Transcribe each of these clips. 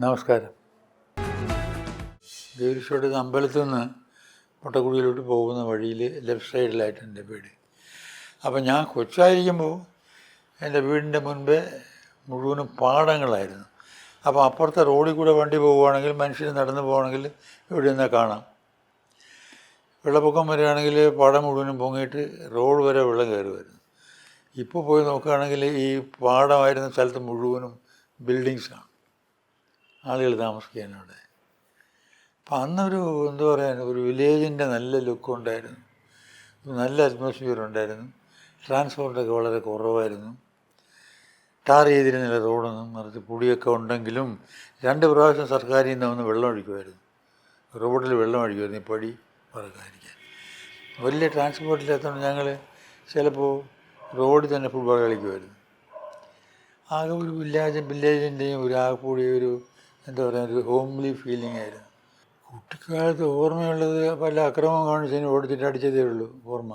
നമസ്കാരം. ദേവീശ്വരയുടെ അമ്പലത്തിൽ നിന്ന് പൊട്ടക്കുടിയിലോട്ട് പോകുന്ന വഴിയിൽ ലെഫ്റ്റ് സൈഡിലായിട്ട് എൻ്റെ വീട്. അപ്പം ഞാൻ കൊച്ചായിരിക്കുമ്പോൾ എൻ്റെ വീടിൻ്റെ മുൻപേ മുഴുവനും പാടങ്ങളായിരുന്നു. അപ്പോൾ അപ്പുറത്തെ റോഡിൽ കൂടെ വണ്ടി പോവുകയാണെങ്കിൽ മനുഷ്യർ നടന്നു പോവുകയാണെങ്കിൽ ഇവിടെ നിന്ന് കാണാം. വെള്ളപ്പൊക്കം വരികയാണെങ്കിൽ പാടം മുഴുവനും പൊങ്ങിയിട്ട് റോഡ് വരെ വെള്ളം കയറുമായിരുന്നു. ഇപ്പോൾ പോയി നോക്കുകയാണെങ്കിൽ ഈ പാടമായിരുന്ന സ്ഥലത്ത് മുഴുവനും ബിൽഡിങ്സാണ്, ആളുകൾ താമസിക്കാനവിടെ. അപ്പം അന്നൊരു എന്താ പറയുക, ഒരു വില്ലേജിൻ്റെ നല്ല ലുക്ക് ഉണ്ടായിരുന്നു, നല്ല അറ്റ്മോസ്ഫിയർ ഉണ്ടായിരുന്നു. ട്രാൻസ്പോർട്ടൊക്കെ വളരെ കുറവായിരുന്നു. ടാർ ചെയ്തിരുന്നില്ല റോഡൊന്നും, മറിച്ച് പൊടിയൊക്കെ ഉണ്ടെങ്കിലും 2 പ്രാവശ്യം സർക്കാരിൽ നിന്ന് വന്ന് വെള്ളം ഒഴിക്കുമായിരുന്നു. റോഡിൽ വെള്ളം ഒഴിക്കുമായിരുന്നു ഈ പടി പറക്കാതിരിക്കാൻ. വലിയ ട്രാൻസ്പോർട്ടില്ലാത്തതുകൊണ്ട് ഞങ്ങൾ ചിലപ്പോൾ റോഡിൽ തന്നെ ഫുട്ബോൾ കളിക്കുമായിരുന്നു. ആകെ ഒരു വില്ലേജിൻ്റെയും ഒരു ആകെക്കൂടി ഒരു എന്താ പറയുക, ഒരു ഹോംലി ഫീലിംഗ് ആയിരുന്നു. കുട്ടിക്കാലത്ത് ഓർമ്മയുള്ളത് പല അക്രമം കാണിച്ചതിന് ഓടിച്ചിട്ട് അടിച്ചതേ ഉള്ളൂ ഓർമ്മ.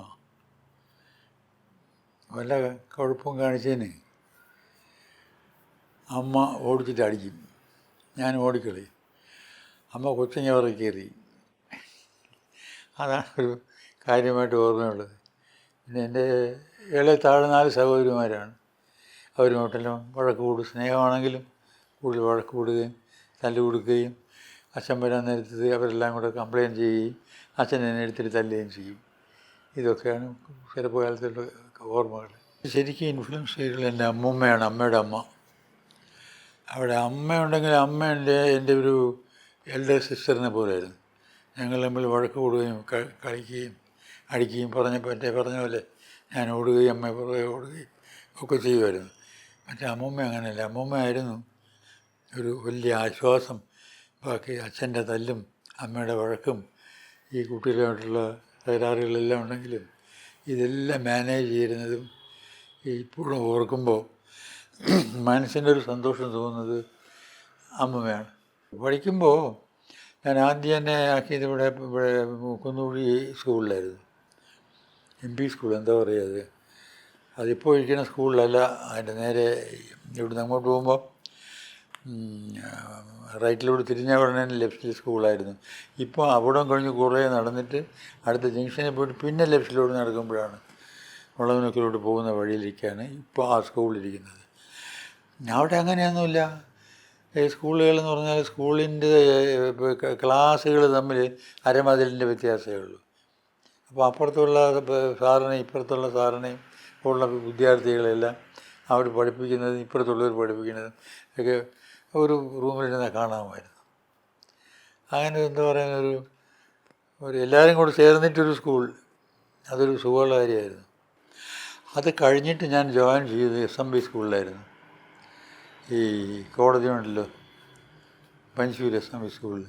വല്ല കുഴപ്പം കാണിച്ചതിന് അമ്മ ഓടിച്ചിട്ട് അടിക്കും, ഞാൻ ഓടിക്കളി. അമ്മ കൊച്ചിങ്ങ പറക്കി കയറി. അതാണ് ഒരു കാര്യമായിട്ട് ഓർമ്മയുള്ളത്. പിന്നെ എൻ്റെ താഴെ 4 സഹോദരിമാരാണ്. അവരുമായിട്ടെല്ലാം വഴക്ക് കൂടും. സ്നേഹമാണെങ്കിലും കൂടുതൽ വഴക്ക് കൂടുകയും തല്ല് കൊടുക്കുകയും അച്ഛൻ വരാൻ നേരത്ത് അവരെല്ലാം കൂടെ കംപ്ലയിൻറ്റ് ചെയ്യുകയും അച്ഛൻ എന്നെ എടുത്തിട്ട് തല്ലുകയും ചെയ്യും. ഇതൊക്കെയാണ് ചെറുപ്പകാലത്തുള്ള ഓർമ്മകൾ. ശരിക്കും ഇൻഫ്ലുവൻസ് ചെയ്തിട്ടുള്ള എൻ്റെ അമ്മൂമ്മയാണ്, അമ്മയുടെ അമ്മ. അവിടെ അമ്മയുണ്ടെങ്കിൽ അമ്മ എൻ്റെ ഒരു എൽഡർ സിസ്റ്ററിനെ പോലെയായിരുന്നു. ഞങ്ങൾ തമ്മിൽ വഴക്ക് കൂടുകയും കളിക്കുകയും അടിക്കുകയും പറഞ്ഞ പോലെ ഞാൻ ഓടുകയും അമ്മ പുറകെ ഓടുകയും ഒക്കെ ചെയ്യുമായിരുന്നു. മറ്റേ അമ്മൂമ്മ അങ്ങനെയല്ല. അമ്മൂമ്മയായിരുന്നു ഒരു വലിയ ആശ്വാസം. ബാക്കി അച്ഛൻ്റെ തല്ലും അമ്മയുടെ വഴക്കും ഈ കുട്ടികളുമായിട്ടുള്ള തകരാറുകളെല്ലാം ഉണ്ടെങ്കിലും ഇതെല്ലാം മാനേജ് ചെയ്യുന്നതും ഇപ്പോഴും ഓർക്കുമ്പോൾ മനസ്സിൻ്റെ ഒരു സന്തോഷം തോന്നുന്നത് അമ്മമ്മയാണ്. പഠിക്കുമ്പോൾ ഞാൻ ആദ്യം തന്നെ ആക്കിയത് ഇവിടെ കുന്നുകുഴി സ്കൂളിലായിരുന്നു. MP സ്കൂൾ, എന്താ പറയുക, അതിപ്പോൾ ഇരിക്കുന്ന സ്കൂളിലല്ല. അതിൻ്റെ നേരെ ഇവിടുന്ന് അങ്ങോട്ട് പോകുമ്പോൾ റൈറ്റിലൂടെ തിരിഞ്ഞ ഉടനെ ലെഫ്റ്റിൽ സ്കൂളായിരുന്നു. ഇപ്പോൾ അവിടം കഴിഞ്ഞ് കുറേ നടന്നിട്ട് അടുത്ത ജംഗ്ഷനിൽ പോയിട്ട് പിന്നെ ലെഫ്റ്റിലൂടെ നടക്കുമ്പോഴാണ് വളവനൊക്കിലോട്ട് പോകുന്ന വഴിയിലേക്കാണ് ഇപ്പോൾ ആ സ്കൂളിലിരിക്കുന്നത്. അവിടെ അങ്ങനെയൊന്നുമില്ല. ഈ സ്കൂളുകളെന്ന് പറഞ്ഞാൽ സ്കൂളിൻ്റെ ക്ലാസ്സുകൾ തമ്മിൽ അരമതിലിൻ്റെ വ്യത്യാസമേ ഉള്ളൂ. അപ്പോൾ അപ്പുറത്തുള്ള സാറിനെയും ഇപ്പുറത്തുള്ള സാറിനെയും ഉള്ള വിദ്യാർത്ഥികളെല്ലാം അവർ പഠിപ്പിക്കുന്നതും ഇപ്പുറത്തുള്ളവർ പഠിപ്പിക്കുന്നതും ഒക്കെ ഒരു റൂമിലിരുന്ന് കാണാമായിരുന്നു. അങ്ങനെ എന്താ പറയുന്ന ഒരു എല്ലാവരും കൂടെ ചേർന്നിട്ടൊരു സ്കൂൾ, അതൊരു സുഖമുള്ള കാര്യമായിരുന്നു. അത് കഴിഞ്ഞിട്ട് ഞാൻ ജോയിൻ ചെയ്തത് SMB സ്കൂളിലായിരുന്നു. ഈ കോടതി ഉണ്ടല്ലോ, പഞ്ചൂർ SMB സ്കൂളിൽ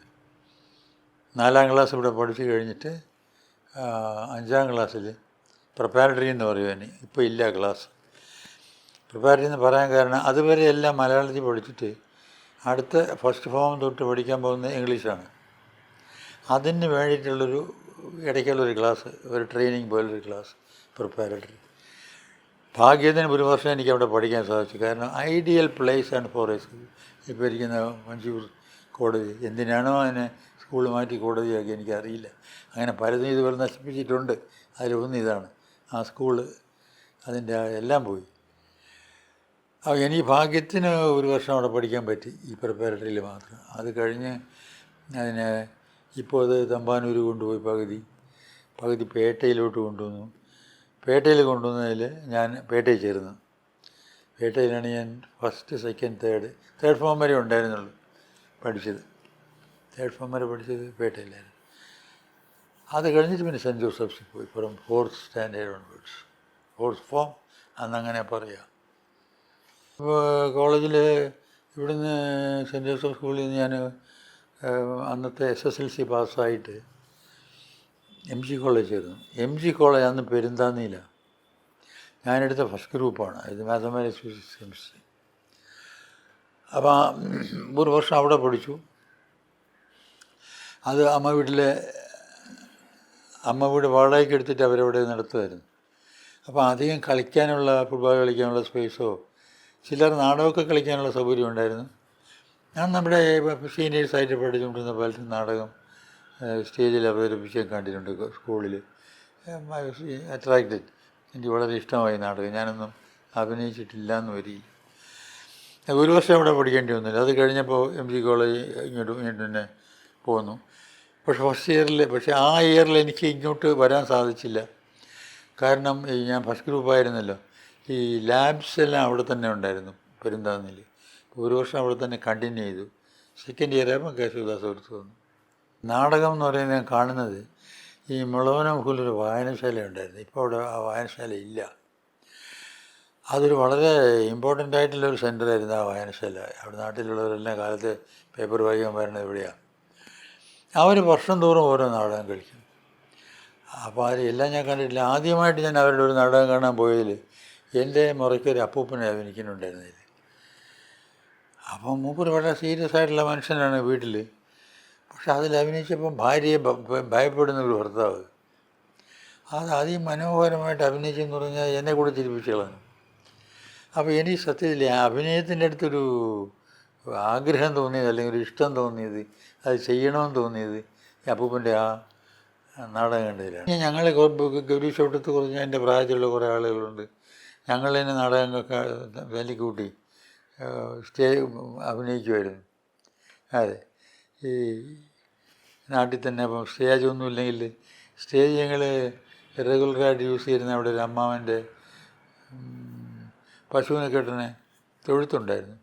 4ാം ക്ലാസ് ഇവിടെ പഠിച്ചു കഴിഞ്ഞിട്ട് 5ാം ക്ലാസ്സിൽ പ്രിപ്പയറേറ്ററി എന്ന് പറയുവാൻ ഇപ്പോൾ ഇല്ല ക്ലാസ്. പ്രിപ്പയറേറ്ററി എന്ന് പറയാൻ കാരണം അതുവരെ എല്ലാം മലയാളത്തിൽ പഠിച്ചിട്ട് അടുത്ത ഫസ്റ്റ് ഫോം തൊട്ട് പഠിക്കാൻ പോകുന്നത് ഇംഗ്ലീഷാണ്. അതിന് വേണ്ടിയിട്ടുള്ളൊരു ഇടയ്ക്കുള്ളൊരു ക്ലാസ്, ഒരു ട്രെയിനിങ് പോലൊരു ക്ലാസ് പ്രിപ്പയറേറ്ററി. ഭാഗ്യത്തിന് 1 വർഷം എനിക്ക് അവിടെ പഠിക്കാൻ സാധിച്ചു. കാരണം ഐഡിയൽ പ്ലേസ് ആണ് ഫോർ എ സ്കൂൾ. ഇപ്പോൾ ഇരിക്കുന്ന മഞ്ചൂർ കോടതി എന്തിനാണോ അതിനെ സ്കൂൾ മാറ്റി കോടതിയാക്കി എനിക്കറിയില്ല. അങ്ങനെ പലതും ഇതുപോലെ നശിപ്പിച്ചിട്ടുണ്ട്. അതിലൊന്ന് ഇതാണ്. ആ സ്കൂള് അതിൻ്റെ എല്ലാം പോയി. അപ്പോൾ എനിക്ക് ഭാഗ്യത്തിന് 1 വർഷം അവിടെ പഠിക്കാൻ പറ്റി, ഈ പ്രിപ്പയറേറ്ററിയിൽ മാത്രം. അത് കഴിഞ്ഞ് അതിനെ ഇപ്പോൾ അത് തമ്പാനൂർ കൊണ്ടുപോയി പകുതി പേട്ടയിലോട്ട് കൊണ്ടുവന്നു. പേട്ടയിൽ കൊണ്ടുവന്നതിൽ ഞാൻ പേട്ടയിൽ ചേർന്നു. പേട്ടയിലാണ് ഞാൻ ഫസ്റ്റ്, സെക്കൻഡ്, തേർഡ് ഫോം വരെ ഉണ്ടായിരുന്നുള്ളൂ പഠിച്ചത്. തേർഡ് ഫോം വരെ പഠിച്ചത് പേട്ടയിലായിരുന്നു. അത് കഴിഞ്ഞിട്ട് പിന്നെ സെൻറ്റ് ജോസഫ്സിൽ പോയി. From 4th standard onwards. 4th form അന്നങ്ങനെ പറയാം. ഇപ്പോൾ കോളേജിൽ ഇവിടുന്ന് സെൻറ്റ് ജോസഫ് സ്കൂളിൽ നിന്ന് ഞാൻ അന്നത്തെ SSLC പാസ്സായിട്ട് MG കോളേജ് ചേർന്നു. MG കോളേജ് അന്ന് പെരുന്താന്നിയിലാണ്. ഞാനെടുത്ത ഫസ്റ്റ് ഗ്രൂപ്പാണ്, ഇത് മാത്തമാറ്റിക്സ്, ഫിസിക്സ്, കെമിസ്ട്രി. അപ്പോൾ 1 വർഷം അവിടെ പഠിച്ചു. അത് അമ്മ വീട് വാടകയ്ക്ക് എടുത്തിട്ട് അവരവിടെ നടത്തുമായിരുന്നു. അപ്പോൾ അധികം കളിക്കാനുള്ള, ഫുട്ബോൾ കളിക്കാനുള്ള സ്പേസോ ചിലർ നാടകമൊക്കെ കളിക്കാനുള്ള സൗകര്യം ഉണ്ടായിരുന്നു. ഞാൻ നമ്മുടെ സീനിയേഴ്സായിട്ട് പഠിച്ചുകൊണ്ടിരുന്ന പലരും നാടകം സ്റ്റേജിൽ അവതരിപ്പിച്ച് കണ്ടിട്ടുണ്ട് സ്കൂളിൽ. അട്രാക്റ്റഡ്, എനിക്ക് വളരെ ഇഷ്ടമായി നാടകം. ഞാനൊന്നും അഭിനയിച്ചിട്ടില്ല എന്ന് വരില്ല. ഒരു വർഷം അവിടെ പഠിക്കേണ്ടി വന്നില്ല. അത് കഴിഞ്ഞപ്പോൾ MG കോളേജ് ഇങ്ങോട്ട് തന്നെ പോന്നു. പക്ഷേ ആ ഇയറിൽ എനിക്ക് ഇങ്ങോട്ട് വരാൻ സാധിച്ചില്ല. കാരണം ഞാൻ ഫസ്റ്റ് ഗ്രൂപ്പായിരുന്നല്ലോ. ഈ ലാബ്സ് എല്ലാം അവിടെ തന്നെ ഉണ്ടായിരുന്നു പെരുന്താന്നിൽ. ഒരു വർഷം അവിടെ തന്നെ കണ്ടിന്യൂ ചെയ്തു. സെക്കൻഡ് ഇയർ ആയപ്പോൾ കേശവദാസ് അടുത്ത് വന്നു. നാടകം എന്ന് പറയുന്നത് ഞാൻ കാണുന്നത് ഈ മുളവനമുക്കിലൊരു വായനശാല ഉണ്ടായിരുന്നു. ഇപ്പോൾ അവിടെ ആ വായനശാല ഇല്ല. അതൊരു വളരെ ഇമ്പോർട്ടൻ്റ് ആയിട്ടുള്ളൊരു സെൻ്ററായിരുന്നു ആ വായനശാല. അവിടെ നാട്ടിലുള്ളവരെല്ലാം കാലത്ത് പേപ്പർ വായിക്കാൻ വരുന്നത് എവിടെയാണ്. അവർ വർഷം തോറും ഓരോ നാടകം കളിക്കും. അപ്പോൾ എല്ലാം ഞാൻ കണ്ടിട്ടില്ല. ആദ്യമായിട്ട് ഞാൻ അവരുടെ ഒരു നാടകം കാണാൻ പോയതിൽ എൻ്റെ മുറയ്ക്കൊരു അപ്പൂപ്പനെ അഭിനയിക്കുന്നുണ്ടായിരുന്നില്ല. അപ്പം മൂപ്പർ വളരെ സീരിയസ് ആയിട്ടുള്ള മനുഷ്യനാണ് വീട്ടിൽ. പക്ഷെ അതിൽ അഭിനയിച്ചപ്പം ഭാര്യയെ ഭയപ്പെടുന്ന ഒരു ഭർത്താവ്. അത് അതിമനോഹരമായിട്ട് അഭിനയിച്ചെന്ന് പറഞ്ഞാൽ എന്നെ കൂടെ ചിരിപ്പിച്ച് കളഞ്ഞു. അപ്പോൾ എനിക്ക് സത്യത്തിൽ അഭിനയത്തിൻ്റെ അടുത്തൊരു ആഗ്രഹം തോന്നിയത്, അല്ലെങ്കിൽ ഒരു ഇഷ്ടം തോന്നിയത്, അത് ചെയ്യണമെന്ന് തോന്നിയത് ഈ അപ്പൂപ്പൻ്റെ ആ നാടകം കണ്ടതിലാണ്. ഞങ്ങൾ ഗൗരീശോട്ടത്ത് കുറച്ച് എൻ്റെ പ്രായത്തിലുള്ള കുറേ ആളുകളുണ്ട്. ഞങ്ങൾ തന്നെ നാടകങ്ങളൊക്കെ വേലിക്കൂട്ടി അഭിനയിക്കുമായിരുന്നു. അതെ, ഈ നാട്ടിൽ തന്നെ. അപ്പം സ്റ്റേജൊന്നും ഇല്ലെങ്കിൽ സ്റ്റേജ് ഞങ്ങൾ റെഗുലറായിട്ട് യൂസ് ചെയ്യുന്ന അവിടെ ഒരു അമ്മാവൻ്റെ പശുവിനെ കെട്ടണ തൊഴുത്തുണ്ടായിരുന്നു.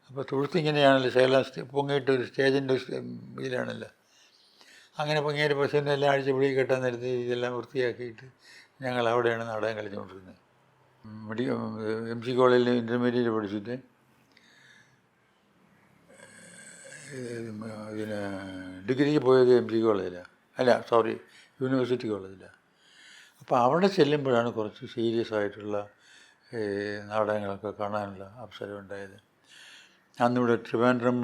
അപ്പോൾ തൊഴുത്തിങ്ങനെയാണല്ലോ ശകലം പൊങ്ങിയിട്ട് ഒരു സ്റ്റേജിൻ്റെ ഇതിലാണല്ലോ. അങ്ങനെ പൊങ്ങിയൊരു പശുവിനെ എല്ലാം അഴിച്ച് പിടി കെട്ടാൻ നേരത്ത് ഇതെല്ലാം വൃത്തിയാക്കിയിട്ട് ഞങ്ങൾ അവിടെയാണ് നാടകം കളിച്ചുകൊണ്ടിരുന്നത്. MG കോളേജിൽ ഇൻ്റർമീഡിയറ്റ് പഠിച്ചിട്ട് ഇതിന് ഡിഗ്രിക്ക് പോയത് MG കോളേജിലാണ്, യൂണിവേഴ്സിറ്റി കോളേജിലാണ്. അപ്പോൾ അവിടെ ചെല്ലുമ്പോഴാണ് കുറച്ച് സീരിയസ് ആയിട്ടുള്ള നാടകങ്ങളൊക്കെ കാണാനുള്ള അവസരം ഉണ്ടായത്. അന്നിവിടെ ട്രിവാൻഡ്രം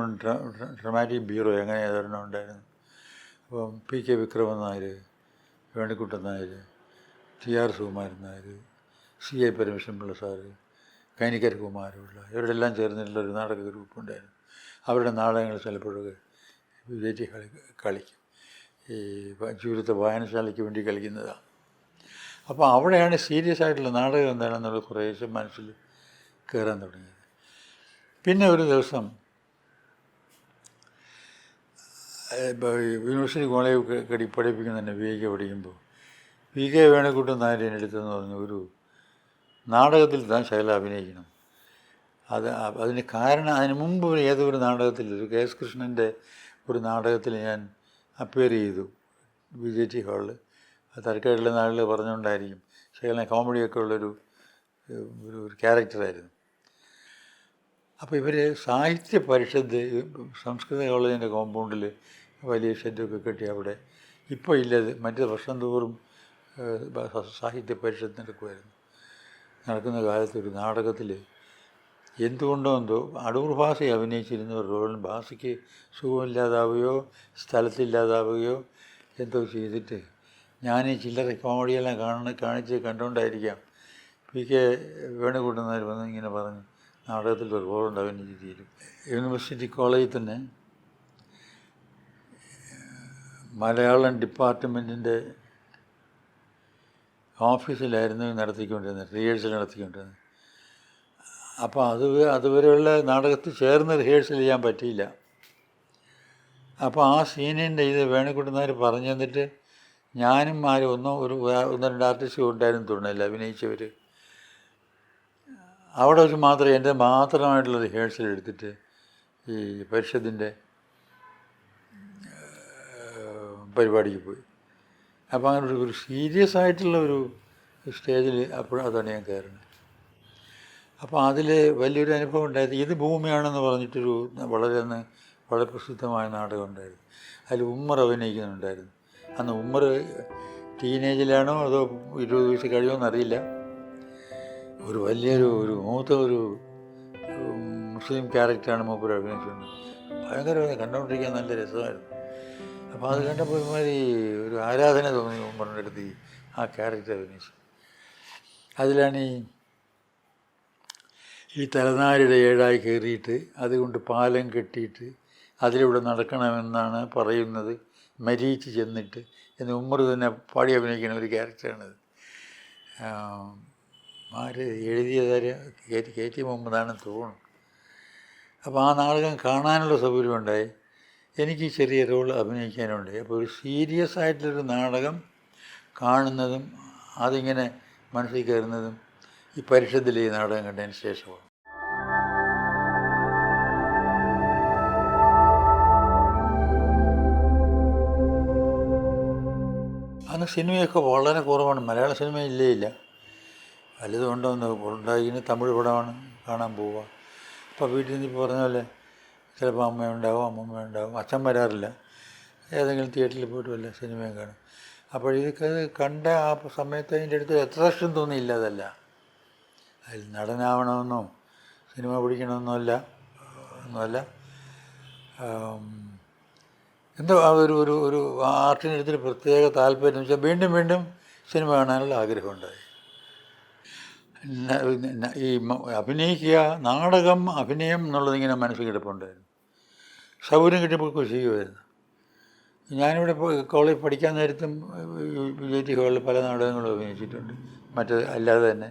ഡ്രമാറ്റിക് ബ്യൂറോ അങ്ങനെ ഏതൊരെണ്ണം ഉണ്ടായിരുന്നു. അപ്പം PK Vikraman Nair, Venikuttan Nair, TR Sukumaran Nair, CI Parameswaran Pillai sir, Kainikkara Kumara Pillai, ഇവരെല്ലാം ചേർന്നിട്ടുള്ളൊരു നാടക ഗ്രൂപ്പ് ഉണ്ടായിരുന്നു. അവരുടെ നാടകങ്ങൾ ചിലപ്പോഴൊക്കെ വിജയിച്ച് കളിക്കും. ഈ ജീവിതത്തെ വായനശാലയ്ക്ക് വേണ്ടി കളിക്കുന്നതാണ്. അപ്പോൾ അവിടെയാണ് സീരിയസ് ആയിട്ടുള്ള നാടകം എന്താണെന്നുള്ളത് കുറേശ്ശെ മനസ്സിൽ കയറാൻ തുടങ്ങിയത്. പിന്നെ ഒരു ദിവസം യൂണിവേഴ്സിറ്റി കോളേജ് പഠിപ്പിക്കുന്ന തന്നെ VK പഠിക്കുമ്പോൾ VK വേണക്കുട്ടൻ നായർ എൻ്റെ അടുത്തെന്ന് പറഞ്ഞു, ഒരു നാടകത്തിൽ താൻ ശകല അഭിനയിക്കണം. അതിന് കാരണം, അതിന് മുമ്പ് ഏതൊരു നാടകത്തിൽ, ഒരു KS കൃഷ്ണൻ്റെ ഒരു നാടകത്തിൽ ഞാൻ അപ്പിയർ ചെയ്തു VJT ഹാളിൽ. തിരക്കായിട്ടുള്ള നാളിൽ പറഞ്ഞുകൊണ്ടായിരിക്കും. ശകലം കോമഡിയൊക്കെ ഉള്ളൊരു ക്യാരക്ടറായിരുന്നു. അപ്പോൾ ഇവർ സാഹിത്യ പരിഷത്ത് സംസ്കൃത കോളേജിൻ്റെ കോമ്പൗണ്ടിൽ വലിയ ഷെഡൊക്കെ കെട്ടി അവിടെ, ഇപ്പോൾ ഇല്ലത്, മറ്റേ വർഷം തോറും സാഹിത്യ പരിഷത്ത് നടക്കുന്ന കാലത്ത് ഒരു നാടകത്തിൽ എന്തുകൊണ്ടോ എന്തോ അടൂർ ഭാഷ അഭിനയിച്ചിരുന്ന ഒരു റോളിന് ഭാഷയ്ക്ക് സുഖമില്ലാതാവുകയോ സ്ഥലത്തില്ലാതാവുകയോ എന്തോ ചെയ്തിട്ട് ഞാൻ ഈ ചില്ലറ കോമഡിയെല്ലാം കണ്ടുകൊണ്ടായിരിക്കാം PK വേണുകുട്ടൻ നായർ വന്ന് ഇങ്ങനെ പറഞ്ഞു, നാടകത്തിൽ ഒരു റോളുണ്ട്, അഭിനയിച്ച് തീരും. യൂണിവേഴ്സിറ്റി കോളേജിൽ തന്നെ മലയാളം ഡിപ്പാർട്ട്മെൻറ്റിൻ്റെ ഓഫീസിലായിരുന്നു റിഹേഴ്സൽ നടത്തിക്കൊണ്ടിരുന്നത്. അപ്പോൾ അതുവരെയുള്ള നാടകത്തിൽ ചേർന്ന് റിഹേഴ്സൽ ചെയ്യാൻ പറ്റിയില്ല. അപ്പോൾ ആ സീനിൻ്റെ ഇത് വേണുകുട്ടൻ നായർ പറഞ്ഞു തന്നിട്ട് ഞാനും ഒന്ന് രണ്ട് ആർട്ടിസ്റ്റും ഉണ്ടായിരുന്നു തോന്നുന്നില്ല അഭിനയിച്ചവർ. അവിടെ വെച്ച് മാത്രമേ എൻ്റെ മാത്രമായിട്ടുള്ള റിഹേഴ്സൽ എടുത്തിട്ട് ഈ പരിഷത്തിൻ്റെ പരിപാടിക്ക് പോയി. അപ്പോൾ അങ്ങനെ ഒരു സീരിയസ് ആയിട്ടുള്ള ഒരു സ്റ്റേജിൽ അതാണ് ഞാൻ കയറുന്നത്. അപ്പോൾ അതിൽ വലിയൊരു അനുഭവം ഉണ്ടായത്, ഇത് ഭൂമിയാണെന്ന് പറഞ്ഞിട്ടൊരു വളരെ പ്രസിദ്ധമായ നാടകം ഉണ്ടായിരുന്നു. അതിൽ ഉമ്മർ അഭിനയിക്കുന്നുണ്ടായിരുന്നു. അന്ന് ഉമ്മർ ടീനേജിലാണോ അതോ 20 വയസ്സ് കഴിയുമോ എന്നറിയില്ല. ഒരു വലിയൊരു മൂത്ത മുസ്ലിം ക്യാരക്ടറാണ് മൂപ്പർ അഭിനയിച്ചത്. ഭയങ്കരമായി കണ്ടുകൊണ്ടിരിക്കാൻ നല്ല രസമായിരുന്നു. അപ്പോൾ അത് കണ്ടപ്പോൾ ഇമാതിരി ഒരു ആരാധന തോന്നി ഉമ്മറിൻ്റെ അടുത്ത് ആ ക്യാരക്ടർ അഭിനയിച്ചു. അതിലാണ് ഈ തലനാരിഴ ഏഴായി കയറിയിട്ട് അതുകൊണ്ട് പാലം കെട്ടിയിട്ട് അതിലൂടെ നടക്കണമെന്നാണ് പറയുന്നത്. മരീച്ച് ചെന്നിട്ട് എന്ന് ഉമ്മർ തന്നെ പാടി അഭിനയിക്കുന്ന ഒരു ക്യാരക്ടറാണത്. ആര് എഴുതിയതാര്? കെ ടി മുഹമ്മദാണെന്ന് തോന്നുന്നു. അപ്പോൾ ആ നാടകം കാണാനുള്ള സൗകര്യമുണ്ടായി. എനിക്ക് ചെറിയ റോൾ അഭിനയിക്കാനുണ്ടായി. അപ്പോൾ ഒരു സീരിയസ് ആയിട്ടുള്ളൊരു നാടകം കാണുന്നതും അതിങ്ങനെ മനസ്സിൽ കയറുന്നതും ഈ പരിഷത്തിലെ ഈ നാടകം കണ്ടതിന് ശേഷമാണ്. അന്ന് സിനിമയൊക്കെ വളരെ കുറവാണ്. മലയാള സിനിമ ഇല്ലേ ഇല്ല. വലുതും ഉണ്ടോന്ന് ഉണ്ടായിന് തമിഴ് പടമാണ് കാണാൻ പോവുക. അപ്പോൾ വീട്ടിൽ നിന്ന് ഇപ്പോൾ പറഞ്ഞ പോലെ ചിലപ്പോൾ അമ്മയുണ്ടാവും, അമ്മമ്മ ഉണ്ടാവും, അച്ഛൻ വരാറില്ല. ഏതെങ്കിലും തിയേറ്ററിൽ പോയിട്ട് വല്ല സിനിമയും കാണും. അപ്പോൾ ഇതൊക്കെ കണ്ട ആ സമയത്ത് അതിൻ്റെ അടുത്ത് എത്ര ഇഷ്ടം തോന്നിയില്ല. അതല്ല അതിൽ നടനാവണമെന്നോ സിനിമ പിടിക്കണമെന്നോ ഒന്നുമല്ല. എന്തോ ഒരു ഒരു ഒരു ആർട്ടിനെടുത്തൊരു പ്രത്യേക താല്പര്യം വെച്ചാൽ വീണ്ടും വീണ്ടും സിനിമ കാണാനുള്ള ആഗ്രഹമുണ്ടായി. ഈ അഭിനയിക്കുക, നാടകം, അഭിനയം എന്നുള്ളതിങ്ങനെ മനസ്സിൽ കിടപ്പുണ്ടായിരുന്നു. സൗകര്യം കിട്ടിയപ്പോൾ ചെയ്യുമായിരുന്നു. ഞാനിവിടെ കോളേജ് പഠിക്കാൻ നേരത്തും വിജയ് ഹാളിൽ പല നാടകങ്ങളും അഭിനയിച്ചിട്ടുണ്ട്, മറ്റത് അല്ലാതെ തന്നെ.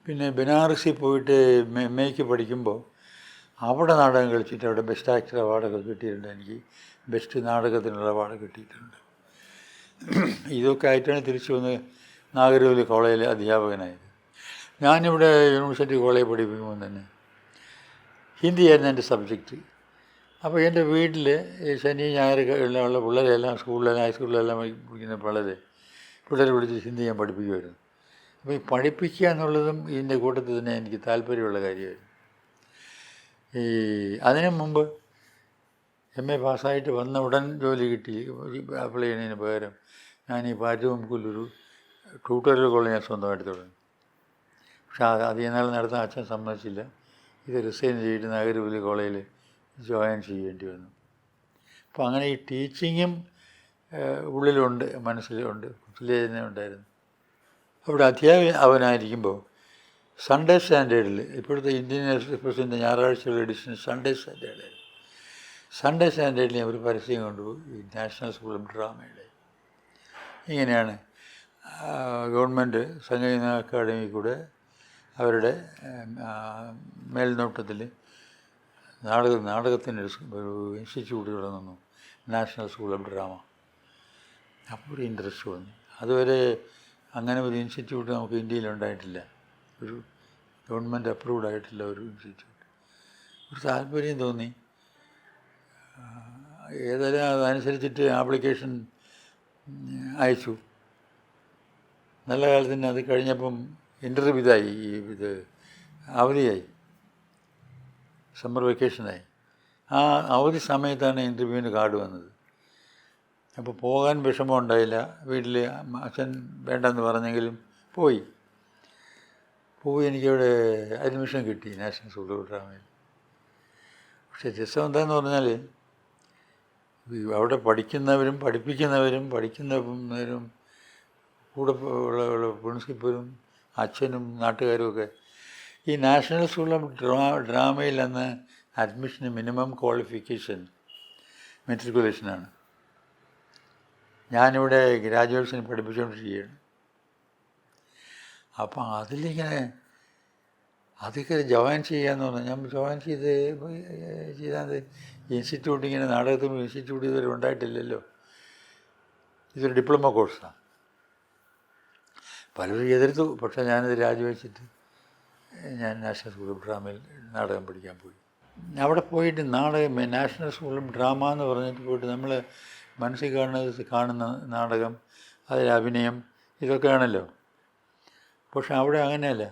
പിന്നെ ബനാറസിൽ പോയിട്ട് എംഎക്ക് പഠിക്കുമ്പോൾ അവിടെ നാടകം കളിച്ചിട്ട് അവിടെ ബെസ്റ്റ് ആക്ടർ അവാർഡൊക്കെ കിട്ടിയിട്ടുണ്ട്. എനിക്ക് ബെസ്റ്റ് നാടകത്തിനുള്ള അവാർഡ് കിട്ടിയിട്ടുണ്ട്. ഇതൊക്കെ ആയിട്ടാണ് തിരിച്ചു വന്ന് നാഗർകോവിൽ കോളേജിലെ അധ്യാപകനായത്. ഞാനിവിടെ യൂണിവേഴ്സിറ്റി കോളേജ് പഠിപ്പിക്കുമ്പോൾ തന്നെ ഹിന്ദിയായിരുന്നു എൻ്റെ സബ്ജക്റ്റ്. അപ്പോൾ എൻ്റെ വീട്ടിൽ ശനി ഞായർ ഉള്ള പിള്ളേരെല്ലാം സ്കൂളിലെല്ലാം ഹൈസ്കൂളിലെല്ലാം പഠിക്കുന്ന പിള്ളേരെ വിളിച്ച് ഹിന്ദി ഞാൻ പഠിപ്പിക്കുമായിരുന്നു. അപ്പോൾ ഈ പഠിപ്പിക്കുക എന്നുള്ളതും ഇതിൻ്റെ കൂട്ടത്തിൽ തന്നെ എനിക്ക് താല്പര്യമുള്ള കാര്യമായിരുന്നു. അതിനു മുമ്പ് MA പാസ്സായിട്ട് വന്ന ഉടൻ ജോലി കിട്ടി. അപ്ലൈ ചെയ്യുന്നതിന് പകരം ഞാൻ ഈ പാറ്റമുക്കിലൊരു ട്യൂട്ടോറിയൽ കോളേജ് ഞാൻ സ്വന്തമായിട്ട് തുടങ്ങി. പക്ഷേ അധികം നാൾ നടത്താൻ അച്ഛൻ സമ്മതിച്ചില്ല. ഇത് റിസൈൻ ചെയ്തിട്ട് നാഗർകോവിൽ കോളേജിൽ ജോയിൻ ചെയ്യേണ്ടി വന്നു. അപ്പോൾ അങ്ങനെ ഈ ടീച്ചിങ്ങും ഉള്ളിലുണ്ട്, മനസ്സിലുണ്ട്, കുട്ടിലേ തന്നെ ഉണ്ടായിരുന്നു. അവിടെ അധ്യാപകനായിരിക്കുമ്പോൾ സൺഡേ സ്റ്റാൻഡേർഡിൽ, ഇപ്പോഴത്തെ ഇന്ത്യൻ എക്സ്പ്രസിൻ്റെ ഞായറാഴ്ചയുള്ള എഡിഷൻ സൺഡേ സ്റ്റാൻഡേർഡായിരുന്നു. സൺഡേ സ്റ്റാൻഡേർഡിൽ ഞാൻ ഒരു പരസ്യം കൊണ്ടുപോയി ഈ നാഷണൽ സ്കൂൾ ഓഫ് ഡ്രാമയുടെ. ഇങ്ങനെയാണ് ഗവൺമെൻറ് സംഗീത അക്കാദമി കൂടെ അവരുടെ മേൽനോട്ടത്തിൽ നാടകത്തിൻ്റെ ഒരു ഇൻസ്റ്റിറ്റ്യൂട്ട് തുടങ്ങുന്നു, നാഷണൽ സ്കൂൾ ഓഫ് ഡ്രാമ. അപ്പോൾ ഒരു ഇൻട്രസ്റ്റ് വന്നു. അതുവരെ അങ്ങനെ ഒരു ഇൻസ്റ്റിറ്റ്യൂട്ട് നമുക്ക് ഇന്ത്യയിൽ ഉണ്ടായിട്ടില്ല, ഒരു ഗവൺമെൻറ് അപ്രൂവ്ഡ് ആയിട്ടുള്ള ഒരു ഇൻസ്റ്റിറ്റ്യൂട്ട്. ഒരു താല്പര്യം തോന്നി. ഏതായാലും അതനുസരിച്ചിട്ട് ആപ്ലിക്കേഷൻ അയച്ചു. നല്ല കാലത്തിന് അത് കഴിഞ്ഞപ്പം ഇൻ്റർവ്യൂ ഇത് അവധിയായി, സമ്മർ വെക്കേഷനായി. ആ അവധി സമയത്താണ് ഇൻ്റർവ്യൂവിന് കാർഡ് വന്നത്. അപ്പോൾ പോകാൻ വിഷമം ഉണ്ടായില്ല. വീട്ടിൽ അച്ഛൻ വേണ്ടെന്ന് പറഞ്ഞെങ്കിലും പോയി എനിക്കവിടെ അഡ്മിഷൻ കിട്ടി നാഷണൽ സ്കൂൾ ഓഫ് ഡ്രാമയിൽ. പക്ഷേ രസം എന്താണെന്ന് പറഞ്ഞാൽ അവിടെ പഠിക്കുന്നവരും പഠിപ്പിക്കുന്നവരും കൂടെ ഉള്ള പ്രിൻസിപ്പലും അച്ഛനും നാട്ടുകാരും ഒക്കെ ഈ നാഷണൽ സ്കൂൾ ഓഫ് ഡ്രാമയിൽ അന്ന് അഡ്മിഷന് മിനിമം ക്വാളിഫിക്കേഷൻ മെട്രിക്കുലേഷനാണ്. ഞാനിവിടെ ഗ്രാജുവേറ്റ്സിന് പഠിപ്പിച്ചുകൊണ്ടിരിക്കുകയാണ്. അപ്പം അതിലിങ്ങനെ അതൊക്കെ ജോയിൻ ചെയ്യാമെന്ന് പറഞ്ഞാൽ ഞാൻ ജോയിൻ ചെയ്താൽ ഇൻസ്റ്റിറ്റ്യൂട്ട് ഇങ്ങനെ നാടകത്തിന് ഇൻസ്റ്റിറ്റ്യൂട്ട് ഇതുവരെ ഉണ്ടായിട്ടില്ലല്ലോ. ഇതൊരു ഡിപ്ലോമ കോഴ്സാണ്. പലരും എതിർത്തു. പക്ഷേ ഞാനിത് രാജിവെച്ചിട്ട് ഞാൻ നാഷണൽ സ്കൂൾ ഓഫ് ഡ്രാമയിൽ നാടകം പഠിക്കാൻ പോയി. അവിടെ പോയിട്ട് നാഷണൽ സ്കൂൾ ഓഫ് ഡ്രാമ എന്ന് പറഞ്ഞിട്ട് പോയിട്ട് നമ്മൾ മനസ്സിൽ കാണുന്ന നാടകം, അതിൽ അഭിനയം, ഇതൊക്കെയാണല്ലോ. പക്ഷെ അവിടെ അങ്ങനെയല്ല.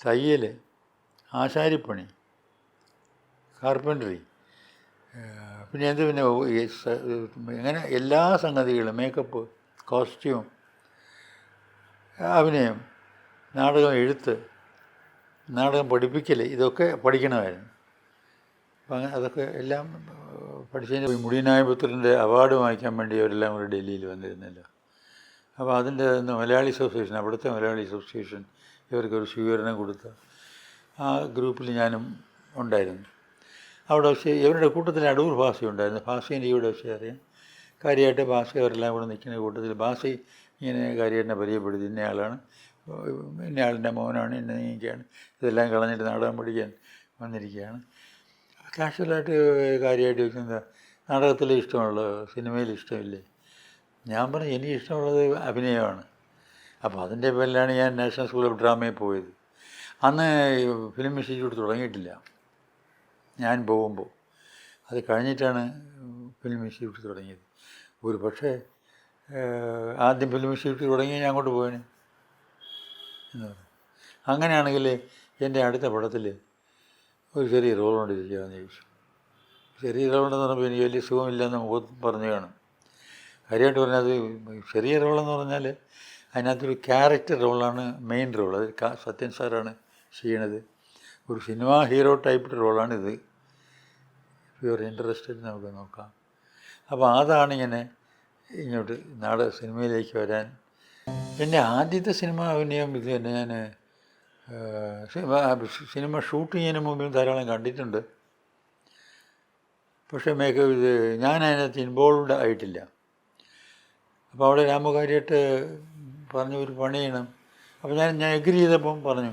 തയ്യൽ, ആശാരിപ്പണി, കാർപ്പൻട്രി, പിന്നെ ഇങ്ങനെ എല്ലാ സംഗതികളും, മേക്കപ്പ്, കോസ്റ്റ്യൂം, അഭിനയം, നാടകം, എഴുത്ത്, നാടകം പഠിപ്പിക്കൽ, ഇതൊക്കെ പഠിക്കണമായിരുന്നു. അപ്പം അതൊക്കെ എല്ലാം പഠിച്ചതിന് മുടിയനായ പുത്രൻ്റെ അവാർഡ് വാങ്ങിക്കാൻ വേണ്ടി അവരെല്ലാം കൂടെ ഡൽഹിയിൽ വന്നിരുന്നല്ലോ. അപ്പോൾ അതിൻ്റെ മലയാളി അസോസിയേഷൻ, അവിടുത്തെ മലയാളി അസോസിയേഷൻ ഇവർക്കൊരു സ്വീകരണം കൊടുത്ത് ആ ഗ്രൂപ്പിൽ ഞാനും ഉണ്ടായിരുന്നു. അവിടെ വെച്ച് ഇവരുടെ കൂട്ടത്തിൽ അടൂർ ഭാഷ ഉണ്ടായിരുന്നു. ഭാഷ എനിക്ക് ഇവിടെ വെച്ച് അറിയാം. കാര്യമായിട്ട് ഭാഷ അവരെല്ലാം കൂടെ നിൽക്കുന്ന കൂട്ടത്തിൽ ഭാഷ ഇങ്ങനെ കാര്യമായിട്ടിനെ പരിചയപ്പെടുത്തി, ഇന്നയാളാണ്, ഇന്നയാളിൻ്റെ മോനാണ്, ഇന്നയൊക്കെയാണ്, ഇതെല്ലാം കളഞ്ഞിട്ട് നാടകം പഠിക്കാൻ വന്നിരിക്കുകയാണ്. കാഷ്വലായിട്ട് കാര്യമായിട്ട് ചോദിക്കുന്നത് നാടകത്തിൽ ഇഷ്ടമുള്ളൂ, സിനിമയിൽ ഇഷ്ടമില്ലേ? ഞാൻ പറഞ്ഞു എനിക്ക് ഇഷ്ടമുള്ളത് അഭിനയമാണ്. അപ്പോൾ അതിൻ്റെ പേരിലാണ് ഞാൻ നാഷണൽ സ്കൂൾ ഓഫ് ഡ്രാമയിൽ പോയത്. അന്ന് ഫിലിം ഇൻസ്റ്റിറ്റ്യൂട്ട് തുടങ്ങിയിട്ടില്ല ഞാൻ പോകുമ്പോൾ. അത് കഴിഞ്ഞിട്ടാണ് ഫിലിം ഇൻസ്റ്റിറ്റ്യൂട്ട് തുടങ്ങിയത്. ഒരു പക്ഷേ ആദ്യം ഫിലിം ഇൻസ്റ്റിറ്റ്യൂട്ട് തുടങ്ങി ഞാൻ അങ്ങോട്ട് പോയേനെ എന്ന് പറഞ്ഞു. അങ്ങനെയാണെങ്കിൽ എൻ്റെ അടുത്ത പടത്തിൽ ഒരു ചെറിയ റോൾ കൊണ്ട് ചെയ്യാമെന്ന് ചോദിച്ചു. ചെറിയ റോളെന്ന് പറഞ്ഞപ്പോൾ എനിക്ക് വലിയ സുഖമില്ലെന്ന് മുഖത്ത് പറഞ്ഞു കാണും. കാര്യമായിട്ട് പറഞ്ഞാൽ അത് ചെറിയ റോളെന്ന് പറഞ്ഞാൽ അതിനകത്തൊരു ക്യാരക്ടർ റോളാണ് മെയിൻ റോൾ. അത് സത്യൻ സാറാണ് ചെയ്യണത്. ഒരു സിനിമ ഹീറോ ടൈപ്പ് റോളാണിത്. യുവർ ഇൻട്രസ്റ്റഡ് നമുക്ക് നോക്കാം. അപ്പോൾ അതാണ് ഇങ്ങനെ ഇങ്ങോട്ട് സിനിമയിലേക്ക് വരാൻ. എൻ്റെ ആദ്യത്തെ സിനിമ അഭിനയം ഇത് തന്നെ. ഞാൻ സിനിമ ഷൂട്ട് ചെയ്യുന്നതിന് മുമ്പിൽ ധാരാളം കണ്ടിട്ടുണ്ട്. പക്ഷേ ഇത് ഞാൻ അതിനകത്ത് ഇൻവോൾവ്ഡ് ആയിട്ടില്ല. അപ്പോൾ അവിടെ രാമകാരിയായിട്ട് പറഞ്ഞു ഒരു പണി ചെയ്യണം. അപ്പോൾ ഞാൻ എഗ്രി ചെയ്തപ്പം പറഞ്ഞു,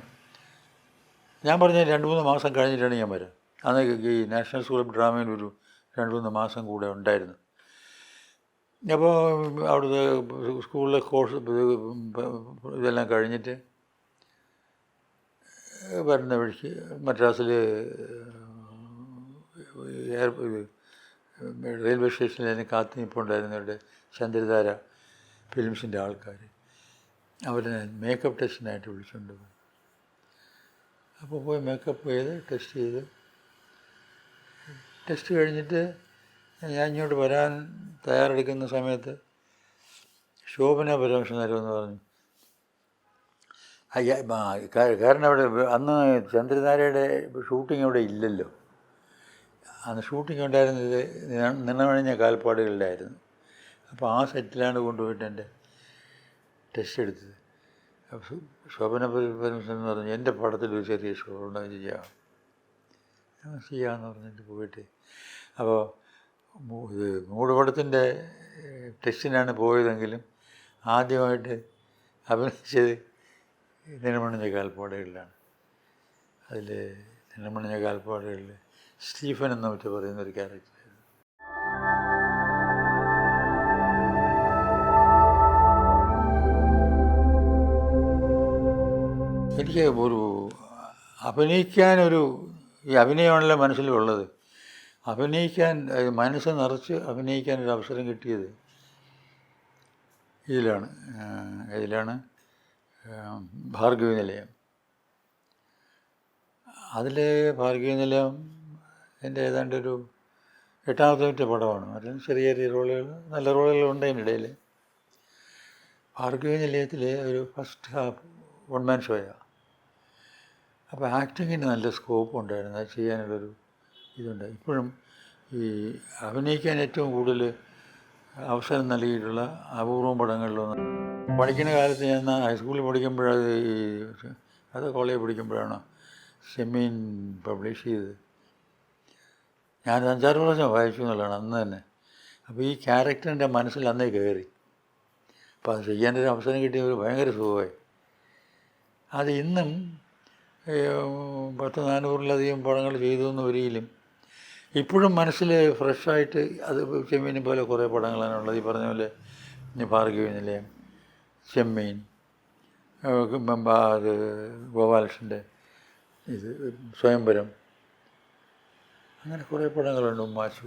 ഞാൻ പറഞ്ഞ 2-3 മാസം കഴിഞ്ഞിട്ടാണ് ഞാൻ വരാം. അന്ന് ഈ നാഷണൽ സ്കൂൾ ഓഫ് ഡ്രാമയിൽ ഒരു 2-3 മാസം കൂടെ ഉണ്ടായിരുന്നു. അപ്പോൾ അവിടുത്തെ സ്കൂളിലെ കോഴ്സ് ഇതെല്ലാം കഴിഞ്ഞിട്ട് വരുന്ന വഴിക്ക് മദ്രാസിൽ റെയിൽവേ സ്റ്റേഷനിൽ അതിന് കാത്തു നിൽപ്പുണ്ടായിരുന്നവരുടെ ചന്ദ്രധാര ഫിലിംസിൻ്റെ ആൾക്കാർ അവരെ മേക്കപ്പ് ടെസ്റ്റിനായിട്ട് വിളിച്ചുകൊണ്ട് പോയി. അപ്പോൾ പോയി മേക്കപ്പ് ചെയ്ത് ടെസ്റ്റ് കഴിഞ്ഞിട്ട് ഞാൻ ഇങ്ങോട്ട് വരാൻ തയ്യാറെടുക്കുന്ന സമയത്ത് ശോഭന പരമേശ്വരൻ തരുമെന്ന് പറഞ്ഞു. കാരണം അവിടെ അന്ന് ചന്ദ്രധാരയുടെ ഷൂട്ടിംഗ് അവിടെ ഇല്ലല്ലോ. അന്ന് ഷൂട്ടിംഗ് ഉണ്ടായിരുന്നത് നിണമണിഞ്ഞ കാൽപ്പാടുകളുടെ ആയിരുന്നു. അപ്പോൾ ആ സെറ്റിലാണ് കൊണ്ടുപോയിട്ട് എൻ്റെ ടെസ്റ്റ് എടുത്തത്. അപ്പോൾ ശോഭന പരമേശ്വരൻ എന്ന് പറഞ്ഞു, എൻ്റെ പടത്തിൽ ഒരു ചെറിയ ഷോ ഉണ്ടാകും ചെയ്യാമെന്ന് പറഞ്ഞിട്ട് പോയിട്ട്. അപ്പോൾ ഇത് മൂടുപടത്തിൻ്റെ ടെസ്റ്റിനാണ് പോയതെങ്കിലും ആദ്യമായിട്ട് അഭിനയിച്ചത് നിണമണിഞ്ഞ കാൽപ്പാടുകളിലാണ്. അതിൽ നിണമണിഞ്ഞ കാൽപ്പാടുകളിൽ സ്റ്റീഫൻ എന്ന മറ്റു പറയുന്നൊരു ക്യാരക്ടറായിരുന്നു. എനിക്ക് ഒരു അഭിനയിക്കാനൊരു ഈ അഭിനയമാണല്ലോ മനസ്സിലുള്ളത്. അഭിനയിക്കാൻ മനസ്സ് നിറച്ച് അഭിനയിക്കാനൊരു അവസരം കിട്ടിയത് ഇതിലാണ് ഭാർഗവി നിലയം. അതിൽ ഭാർഗവി നിലയം എൻ്റെ ഏതാണ്ടൊരു 8ാമത്തെ പടമാണ്. അതിൽ ചെറിയ ചെറിയ റോളുകൾ, നല്ല റോളുകളുണ്ട് അതിനിടയിൽ. ഭാർഗവി നിലയത്തിൽ ഒരു ഫസ്റ്റ് ഹാഫ് 1 മാൻ ഷോയാണ്. അപ്പോൾ ആക്ടിങ്ങിന് നല്ല സ്കോപ്പ് ഉണ്ടായിരുന്നു. അത് ചെയ്യാനുള്ളൊരു ഇതുണ്ട്. ഇപ്പോഴും ഈ അഭിനയിക്കാൻ ഏറ്റവും കൂടുതൽ അവസരം നൽകിയിട്ടുള്ള അപൂർവം പടങ്ങളിലൊന്ന്. പഠിക്കുന്ന കാലത്ത് ഞാൻ ഹൈസ്കൂളിൽ പഠിക്കുമ്പോഴത് അത് കോളേജിൽ പഠിക്കുമ്പോഴാണ് ഷെമീൻ പബ്ലിഷ് ചെയ്തത്. ഞാൻ 5-6 പ്രാവശ്യം വായിച്ചു എന്നുള്ളതാണ് അന്ന് തന്നെ. അപ്പോൾ ഈ ക്യാരക്ടറിൻ്റെ മനസ്സിൽ അന്നേ കയറി. അപ്പോൾ അത് ചെയ്യാനൊരു അവസരം കിട്ടിയ ഭയങ്കര സുഖമായി. അത് ഇന്നും 100-400-ലധികം പടങ്ങൾ ചെയ്തു എന്ന് വരികയിലും ഇപ്പോഴും മനസ്സിൽ ഫ്രഷായിട്ട് അത് ചെമ്മീനെ പോലെ കുറേ പടങ്ങളാണ് ഉള്ളത്. ഈ പറഞ്ഞ പോലെ ഭാർഗവി നിലയം, ചെമ്മീൻ, അത് ഗോപാലകൃഷ്ണൻ്റെ ഇത് സ്വയംവരം, അങ്ങനെ കുറേ പടങ്ങളുണ്ട്. ഉമ്മാച്ചു.